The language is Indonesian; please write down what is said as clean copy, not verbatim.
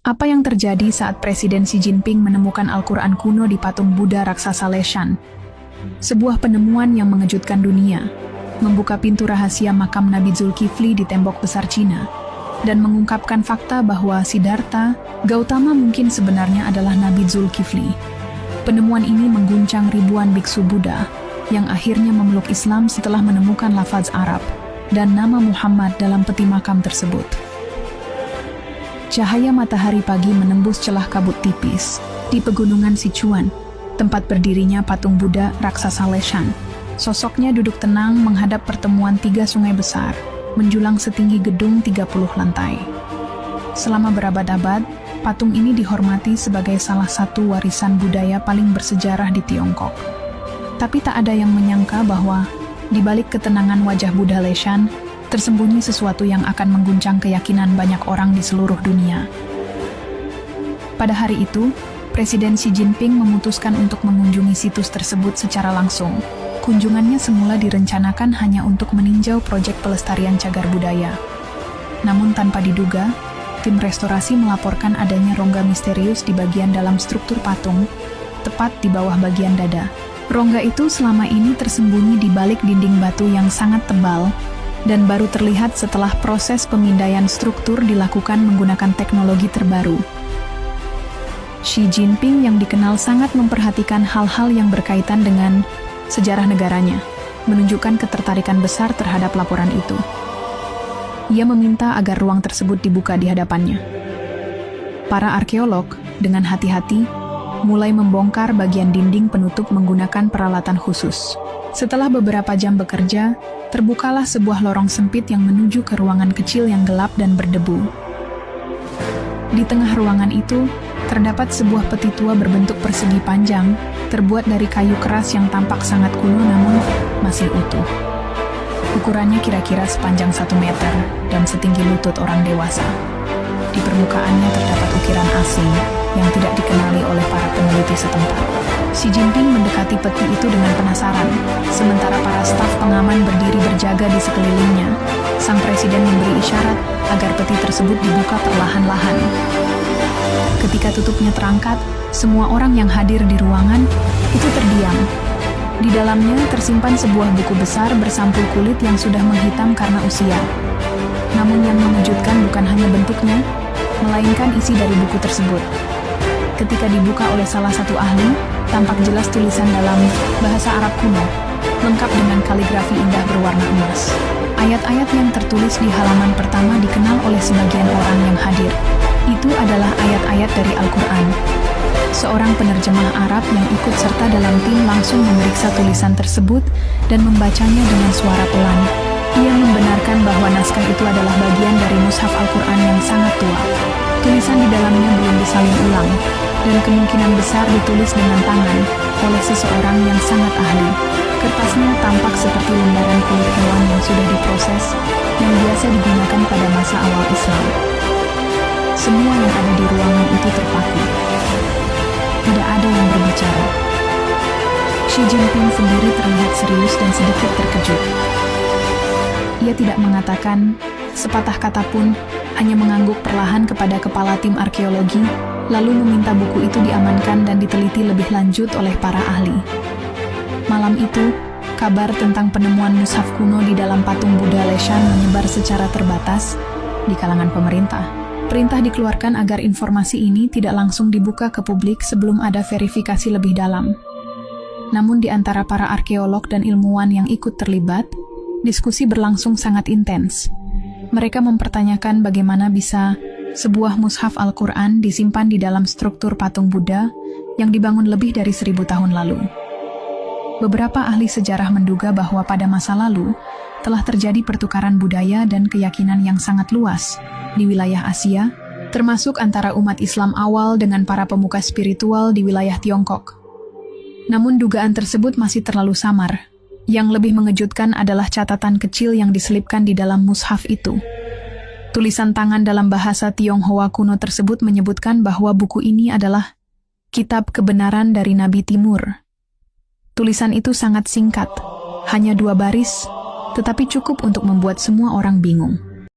Apa yang terjadi saat Presiden Xi Jinping menemukan Al-Quran kuno di patung Buddha raksasa Leshan? Sebuah penemuan yang mengejutkan dunia, membuka pintu rahasia makam Nabi Zulkifli di tembok besar Cina, dan mengungkapkan fakta bahwa Siddhartha Gautama mungkin sebenarnya adalah Nabi Zulkifli. Penemuan ini mengguncang ribuan biksu Buddha yang akhirnya memeluk Islam setelah menemukan lafaz Arab dan nama Muhammad dalam peti makam tersebut. Cahaya matahari pagi menembus celah kabut tipis di pegunungan Sichuan, tempat berdirinya patung Buddha raksasa Leshan. Sosoknya duduk tenang menghadap pertemuan 3 sungai besar, menjulang setinggi gedung 30 lantai. Selama berabad-abad, patung ini dihormati sebagai salah satu warisan budaya paling bersejarah di Tiongkok. Tapi tak ada yang menyangka bahwa di balik ketenangan wajah Buddha Leshan, tersembunyi sesuatu yang akan mengguncang keyakinan banyak orang di seluruh dunia. Pada hari itu, Presiden Xi Jinping memutuskan untuk mengunjungi situs tersebut secara langsung. Kunjungannya semula direncanakan hanya untuk meninjau proyek pelestarian cagar budaya. Namun tanpa diduga, tim restorasi melaporkan adanya rongga misterius di bagian dalam struktur patung, tepat di bawah bagian dada. Rongga itu selama ini tersembunyi di balik dinding batu yang sangat tebal, dan baru terlihat setelah proses pemindaian struktur dilakukan menggunakan teknologi terbaru. Xi Jinping yang dikenal sangat memperhatikan hal-hal yang berkaitan dengan sejarah negaranya, menunjukkan ketertarikan besar terhadap laporan itu. Ia meminta agar ruang tersebut dibuka di hadapannya. Para arkeolog, dengan hati-hati, mulai membongkar bagian dinding penutup menggunakan peralatan khusus. Setelah beberapa jam bekerja, terbukalah sebuah lorong sempit yang menuju ke ruangan kecil yang gelap dan berdebu. Di tengah ruangan itu, terdapat sebuah peti tua berbentuk persegi panjang, terbuat dari kayu keras yang tampak sangat kuno namun masih utuh. Ukurannya kira-kira sepanjang 1 meter dan setinggi lutut orang dewasa. Di permukaannya terdapat ukiran asing yang tidak dikenali oleh para peneliti setempat. Xi Jinping mendekati peti itu dengan penasaran, sementara para staf pengaman berdiri berjaga di sekelilingnya. Sang presiden memberi isyarat agar peti tersebut dibuka perlahan-lahan. Ketika tutupnya terangkat, semua orang yang hadir di ruangan itu terdiam. Di dalamnya tersimpan sebuah buku besar bersampul kulit yang sudah menghitam karena usia. Namun yang mengejutkan bukan hanya bentuknya, melainkan isi dari buku tersebut. Ketika dibuka oleh salah satu ahli, tampak jelas tulisan dalam bahasa Arab kuno, lengkap dengan kaligrafi indah berwarna emas. Ayat-ayat yang tertulis di halaman pertama dikenal oleh sebagian orang yang hadir. Itu adalah ayat-ayat dari Al-Quran. Seorang penerjemah Arab yang ikut serta dalam tim langsung memeriksa tulisan tersebut dan membacanya dengan suara pelan. Ia membenarkan bahwa naskah itu adalah bagian dari mushaf Al-Quran yang sangat tua. Tulisan di dalamnya belum disalin ulang, dan kemungkinan besar ditulis dengan tangan oleh seseorang yang sangat ahli. Kertasnya tampak seperti lembaran kulit hewan yang sudah diproses, yang biasa digunakan pada masa awal Islam. Semua yang ada di ruangan itu terpaku. Tidak ada yang berbicara. Xi Jinping sendiri terlihat serius dan sedikit terkejut. Ia tidak mengatakan sepatah kata pun, hanya mengangguk perlahan kepada kepala tim arkeologi, lalu meminta buku itu diamankan dan diteliti lebih lanjut oleh para ahli. Malam itu, kabar tentang penemuan mushaf kuno di dalam patung Buddha Leshan menyebar secara terbatas di kalangan pemerintah. Perintah dikeluarkan agar informasi ini tidak langsung dibuka ke publik sebelum ada verifikasi lebih dalam. Namun di antara para arkeolog dan ilmuwan yang ikut terlibat, diskusi berlangsung sangat intens. Mereka mempertanyakan bagaimana bisa sebuah mushaf Al-Quran disimpan di dalam struktur patung Buddha yang dibangun lebih dari 1000 tahun lalu. Beberapa ahli sejarah menduga bahwa pada masa lalu telah terjadi pertukaran budaya dan keyakinan yang sangat luas di wilayah Asia, termasuk antara umat Islam awal dengan para pemuka spiritual di wilayah Tiongkok. Namun dugaan tersebut masih terlalu samar. Yang lebih mengejutkan adalah catatan kecil yang diselipkan di dalam mushaf itu. Tulisan tangan dalam bahasa Tionghoa kuno tersebut menyebutkan bahwa buku ini adalah Kitab Kebenaran dari Nabi Timur. Tulisan itu sangat singkat, hanya 2 baris, tetapi cukup untuk membuat semua orang bingung.